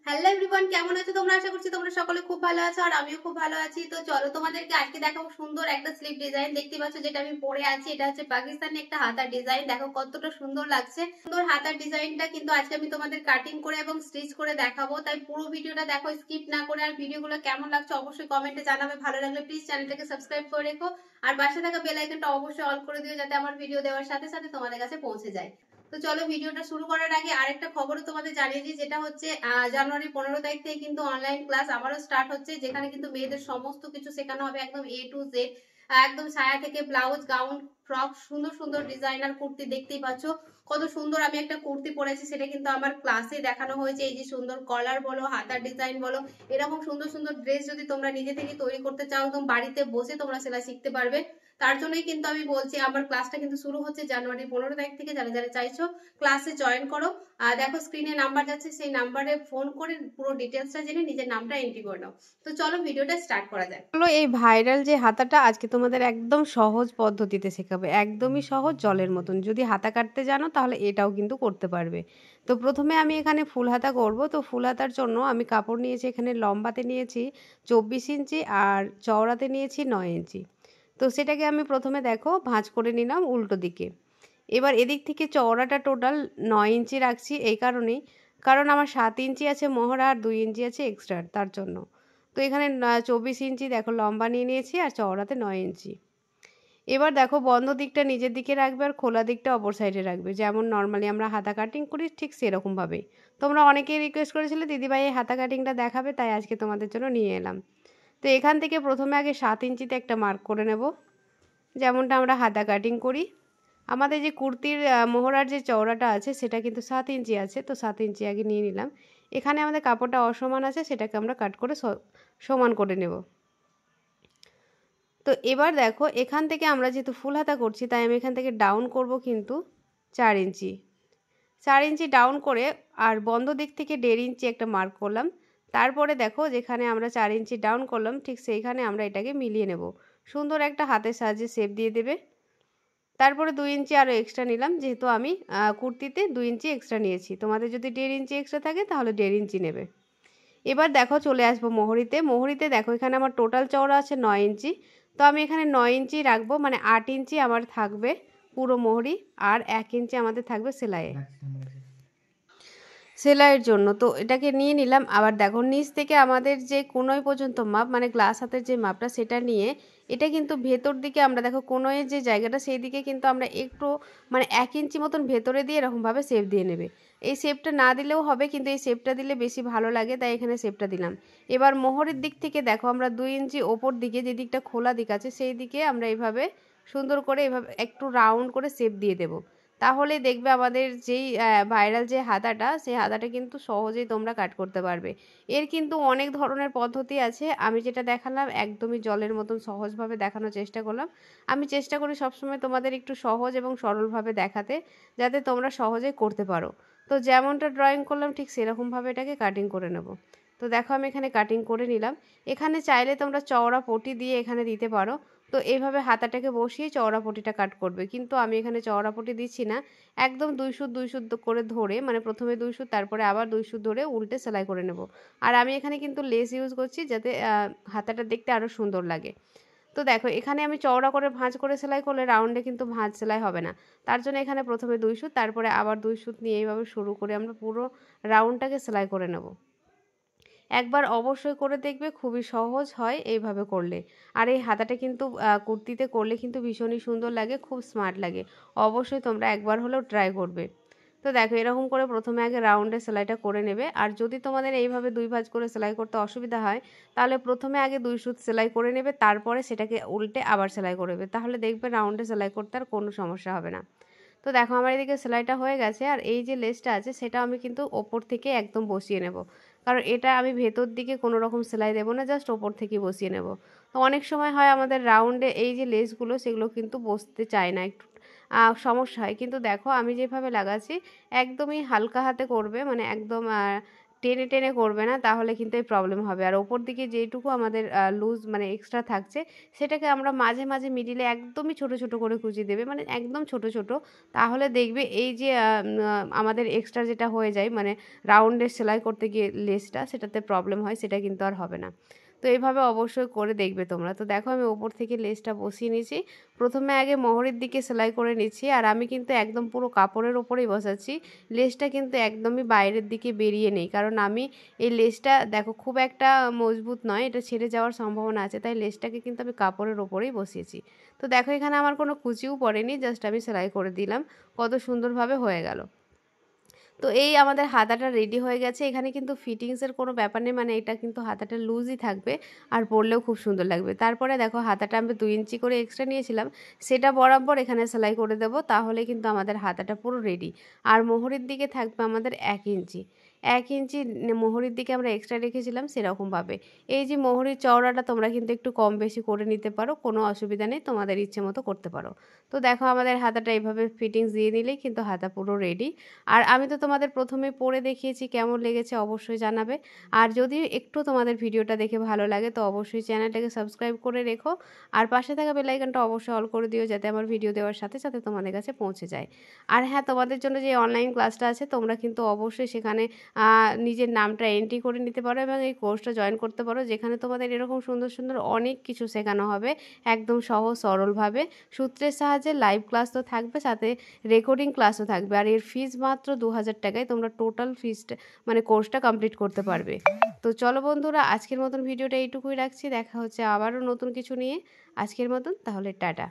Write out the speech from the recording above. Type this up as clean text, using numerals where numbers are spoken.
Hello everyone, কেমন আছো তোমরা? আশা করছি তোমরা সকলে খুব ভালো আছো আর আমিও খুব ভালো আছি। তো চলো তোমাদেরকে আজকে দেখাবো সুন্দর একটা স্লিভ ডিজাইন। দেখতে পাচ্ছ যেটা আমি পরে আছি, এটা হচ্ছে পাকিস্তানি একটা হাতার ডিজাইন। দেখো কতটা সুন্দর লাগছে। সুন্দর হাতার ডিজাইনটা কিন্তু আজকে আমি তোমাদের কাটিং করে এবং স্টিচ করে দেখাবো, তাই পুরো ভিডিওটা দেখো, স্কিপ না করে। আর ভিডিওগুলো কেমন লাগছে অবশ্যই কমেন্টে জানাবে। ভালো লাগলে প্লিজ চ্যানেলটাকে সাবস্ক্রাইব করে রেখো আর পাশে থাকা বেল আইকনটা অবশ্যই অল করে দিও, যাতে আমার ভিডিও দেওয়ার সাথে সাথে তোমাদের কাছে পৌঁছে যায়। তো চলো ভিডিওটা শুরু করার আগে আরেকটা খবরও তোমাদের জানিয়ে দিই, যেটা হচ্ছে জানুয়ারি 15 তারিখ থেকে কিন্তু অনলাইন ক্লাস আবারও স্টার্ট হচ্ছে, যেখানে কিন্তু মেয়েদের সমস্ত কিছু শেখানো হবে, একদম A to Z। একদম সায়া থেকে ব্লাউজ, গাউন, ফ্রক, সুন্দর সুন্দর ডিজাইনার কুর্তি। দেখতেই পাচ্ছ কত সুন্দর আমি একটা কুর্তি পরেছি, সেটা কিন্তু আমার ক্লাসে দেখানো হয়েছে। এই যে সুন্দর কলার বলো, হাতার ডিজাইন বলো, এরকম সুন্দর সুন্দর ড্রেস যদি তোমরা নিজে থেকে তৈরি করতে চাও, একদম বাড়িতে বসে তোমরা সেলাই শিখতে পারবে। তার জন্যই কিন্তু আমি বলছি, আমার ক্লাসটা কিন্তু শুরু হচ্ছে জানুয়ারি 15 তারিখ থেকে। যারা যারা চাইছো ক্লাসে জয়েন করো, আর দেখো স্ক্রিনে নাম্বার যাচ্ছে, সেই নাম্বারে ফোন করে পুরো ডিটেলসটা জেনে নিজের নামটা এন্ট্রি করে নাও। তো চলো ভিডিওটা স্টার্ট করা যাক। হলো এই ভাইরাল যে হাতাটা আজকে তোমাদের একদম সহজ পদ্ধতিতে শেখাবে, একদমই সহজ, জলের মতন। যদি হাতা কাটতে জানো তাহলে এটাও কিন্তু করতে পারবে। তো প্রথমে আমি এখানে ফুল হাতা করব। তো ফুল হাতার জন্য আমি কাপড় নিয়েছি, এখানে লম্বাতে নিয়েছি 24 ইঞ্চি আর চওড়াতে নিয়েছি 9 ইঞ্চি। তো সেটাকে আমি প্রথমে দেখো ভাঁজ করে নিলাম উল্টো দিকে। এবার এদিক থেকে চওড়াটা টোটাল 9 ইঞ্চি রাখছি, এই কারণেই কারণ আমার 7 ইঞ্চি আছে মহড়া আর 2 ইঞ্চি আছে এক্সট্রা, তার জন্য। তো এখানে 24 ইঞ্চি দেখো লম্বা নিয়ে নিয়েছি আর চওড়াতে 9 ইঞ্চি। এবার দেখো বন্ধ দিকটা নিজের দিকে রাখবে আর খোলা দিকটা অপর সাইডে রাখবে, যেমন নর্মালি আমরা হাতা কাটিং করি ঠিক সেরকমভাবেই। তোমরা অনেকেই রিকোয়েস্ট করেছিলে দিদিভাই এই হাতা কাটিংটা দেখাবে, তাই আজকে তোমাদের জন্য নিয়ে এলাম। তো এখান থেকে প্রথমে আগে 7 ইঞ্চিতে একটা মার্ক করে নেব, যেমনটা আমরা হাতা কাটিং করি। আমাদের যে কুর্তির মোহরার যে চওড়াটা আছে সেটা কিন্তু 7 ইঞ্চি আছে, তো 7 ইঞ্চি আগে নিয়ে নিলাম। এখানে আমাদের কাপড়টা অসমান আছে, সেটাকে আমরা কাট করে সমান করে নেব। তো এবার দেখো এখান থেকে আমরা যেহেতু ফুল হাতা করছি, তাই আমি এখান থেকে ডাউন করব কিন্তু 4 ইঞ্চি। 4 ইঞ্চি ডাউন করে আর বন্ধ দিক থেকে 1.5 ইঞ্চি একটা মার্ক করলাম। তারপরে দেখো যেখানে আমরা 4 ইঞ্চি ডাউন করলাম ঠিক সেইখানে আমরা এটাকে মিলিয়ে নেব। সুন্দর একটা হাতের সাহায্যে শেপ দিয়ে দেবে। তারপরে 2 ইঞ্চি আরও এক্সট্রা নিলাম, যেহেতু আমি কুর্তিতে 2 ইঞ্চি এক্সট্রা নিয়েছি। তোমাদের যদি 1.5 ইঞ্চি এক্সট্রা থাকে তাহলে 1.5 ইঞ্চি নেবে। এবার দেখো চলে আসবো মোহরিতে। মোহরিতে দেখো এখানে আমার টোটাল চওড়া আছে 9 ইঞ্চি। তো আমি এখানে 9 ইঞ্চি রাখবো, মানে 8 ইঞ্চি আমার থাকবে পুরো মোহরি আর 1 ইঞ্চি আমাদের থাকবে সেলাইয়ের জন্য। তো এটাকে নিয়ে নিলাম। আবার দেখো নিচ থেকে আমাদের যে কোনোই পর্যন্ত মাপ, মানে গ্লাস হাতের যে মাপটা সেটা নিয়ে এটা কিন্তু ভেতর দিকে আমরা দেখো কোনোয়ের যে জায়গাটা সেই দিকে কিন্তু আমরা একটু মানে 1 ইঞ্চি মতন ভেতরে দিয়ে এরকমভাবে শেপ দিয়ে নেবে। এই শেপটা না দিলেও হবে, কিন্তু এই শেপটা দিলে বেশি ভালো লাগে, তাই এখানে শেপটা দিলাম। এবার মোহরের দিক থেকে দেখো আমরা 2 ইঞ্চি ওপর দিকে যে দিকটা খোলা দিক আছে সেই দিকে আমরা এইভাবে সুন্দর করে এভাবে একটু রাউন্ড করে শেপ দিয়ে দেবো। তাহলে দেখবে আমাদের যেই ভাইরাল যে হাতাটা, সেই হাতাটা কিন্তু সহজেই তোমরা কাট করতে পারবে। এর কিন্তু অনেক ধরনের পদ্ধতি আছে, আমি যেটা দেখালাম একদমই জলের মতন সহজভাবে দেখানোর চেষ্টা করলাম। আমি চেষ্টা করি সবসময় তোমাদের একটু সহজ এবং সরলভাবে দেখাতে, যাতে তোমরা সহজেই করতে পারো। তো যেমনটা ড্রয়িং করলাম ঠিক সেরকমভাবে এটাকে কাটিং করে নেব। তো দেখো আমি এখানে কাটিং করে নিলাম। এখানে চাইলে তোমরা চওড়া পটি দিয়ে এখানে দিতে পারো। তো এইভাবে হাতাটাকে বসিয়ে চওড়া পটিটা কাট করবে, কিন্তু আমি এখানে চওড়া পটি দিচ্ছি না। একদম 2 সুত 2 সুত করে ধরে, মানে প্রথমে 2 সুত তারপরে আবার 2 সুত ধরে উল্টে সেলাই করে নেব। আর আমি এখানে কিন্তু লেস ইউজ করছি, যাতে হাতাটা দেখতে আরও সুন্দর লাগে। তো দেখো এখানে আমি চওড়া করে ভাঁজ করে সেলাই করলে রাউন্ডে কিন্তু ভাঁজ সেলাই হবে না। তার জন্য এখানে প্রথমে 2 সুত তারপরে আবার 2 সুত নিয়ে এইভাবে শুরু করে আমরা পুরো রাউন্ডটাকে সেলাই করে নেব। একবার অবশ্যই করে দেখবে, খুবই সহজ হয় এইভাবে করলে। আর এই হাতাটা কিন্তু কুর্তিতে করলে কিন্তু ভীষণই সুন্দর লাগে, খুব স্মার্ট লাগে। অবশ্যই তোমরা একবার হলেও ট্রাই করবে। তো দেখো এরকম করে প্রথমে আগে রাউন্ডে সেলাইটা করে নেবে। আর যদি তোমাদের এইভাবে 2 ভাঁজ করে সেলাই করতে অসুবিধা হয়, তাহলে প্রথমে আগে 2 সুত সেলাই করে নেবে, তারপরে সেটাকে উল্টে আবার সেলাই করবে, তাহলে দেখবে রাউন্ডে সেলাই করতে আর কোনো সমস্যা হবে না। তো দেখো আমার এদিকে সেলাইটা হয়ে গেছে। আর এই যে লেসটা আছে সেটা আমি কিন্তু ওপর থেকে একদম বসিয়ে নেব, কারণ এটা আমি ভেতর দিকে কোনো রকম সেলাই দেবো না, জাস্ট ওপর থেকে বসিয়ে নেব। তো অনেক সময় হয় আমাদের রাউন্ডে এই যে লেসগুলো সেগুলো কিন্তু বসতে চায় না, একটু সমস্যা হয়। কিন্তু দেখো আমি যেভাবে লাগাচ্ছি একদমই হালকা হাতে করবে, মানে একদম টেনে টেনে করবে না, তাহলে কিন্তু এই প্রবলেম হবে। আর ওপর দিকে যেইটুকু আমাদের লুজ মানে এক্সট্রা থাকছে সেটাকে আমরা মাঝে মাঝে মিডিলে একদমই ছোট ছোট করে কুচি দেবে, মানে একদম ছোট ছোট। তাহলে দেখবে এই যে আমাদের এক্সট্রা যেটা হয়ে যায় মানে রাউন্ডের সেলাই করতে গিয়ে লেসটা, সেটাতে প্রবলেম হয়, সেটা কিন্তু আর হবে না। তো এইভাবে অবশ্যই করে দেখবে তোমরা। তো দেখো আমি ওপর থেকে লেসটা বসিয়ে নিয়েছি। প্রথমে আগে মোহরের দিকে সেলাই করে নিচ্ছি, আর আমি কিন্তু একদম পুরো কাপড়ের ওপরেই বসাচ্ছি। লেসটা কিন্তু একদমই বাইরের দিকে বেরিয়ে নেই, কারণ আমি এই লেসটা দেখো খুব একটা মজবুত নয়, এটা ছেড়ে যাওয়ার সম্ভাবনা আছে, তাই লেসটাকে কিন্তু আমি কাপড়ের ওপরেই বসিয়েছি। তো দেখো এখানে আমার কোনো কুচিও পড়েনি, জাস্ট আমি সেলাই করে দিলাম, কত সুন্দরভাবে হয়ে গেল। তো এই আমাদের হাতাটা রেডি হয়ে গেছে। এখানে কিন্তু ফিটিংসের কোনো ব্যাপার নেই, মানে এটা কিন্তু হাতাটা লুজই থাকবে আর পরলেও খুব সুন্দর লাগবে। তারপরে দেখো হাতাটা আমি 2 ইঞ্চি করে এক্সট্রা নিয়েছিলাম, সেটা বরাবর এখানে সেলাই করে দেব, তাহলে কিন্তু আমাদের হাতাটা পুরো রেডি। আর মোহরের দিকে থাকবে আমাদের 1 ইঞ্চি। 1 ইঞ্চি মোহরের দিকে আমরা এক্সট্রা রেখেছিলাম সেরকমভাবে। এই যে মোহরের চওড়াটা তোমরা কিন্তু একটু কম বেশি করে নিতে পারো, কোনো অসুবিধা নেই, তোমাদের ইচ্ছে মতো করতে পারো। তো দেখো আমাদের হাতাটা এইভাবে ফিটিংস দিয়ে নিলেই কিন্তু হাতা পুরো রেডি। আর আমি তো তোমাদের প্রথমে পরে দেখিয়েছি, কেমন লেগেছে অবশ্যই জানাবে। আর যদি একটু তোমাদের ভিডিওটা দেখে ভালো লাগে তো অবশ্যই চ্যানেলটাকে সাবস্ক্রাইব করে রেখো, আর পাশে থাকা বেল আইকনটা অবশ্যই অল করে দিও, যাতে আমার ভিডিও দেওয়ার সাথে সাথে তোমাদের কাছে পৌঁছে যায়। আর হ্যাঁ, তোমাদের জন্য যে অনলাইন ক্লাসটা আছে তোমরা কিন্তু অবশ্যই সেখানে নিজের নামটা এন্ট্রি করে নিতে পারো এবং এই কোর্সটা জয়েন করতে পারো, যেখানে তোমাদের এরকম সুন্দর সুন্দর অনেক কিছু শেখানো হবে একদম সহজ সরলভাবে। সূত্রের সাহায্যে লাইভ ক্লাস তো থাকবে, সাথে রেকর্ডিং ক্লাসও থাকবে। আর এর ফিজ মাত্র 2000 টাকায় তোমরা টোটাল ফিজটা মানে কোর্সটা কমপ্লিট করতে পারবে। তো চলো বন্ধুরা, আজকের মতন ভিডিওটা এইটুকুই রাখছি, দেখা হচ্ছে আবারও নতুন কিছু নিয়ে। আজকের মতন তাহলে টাটা।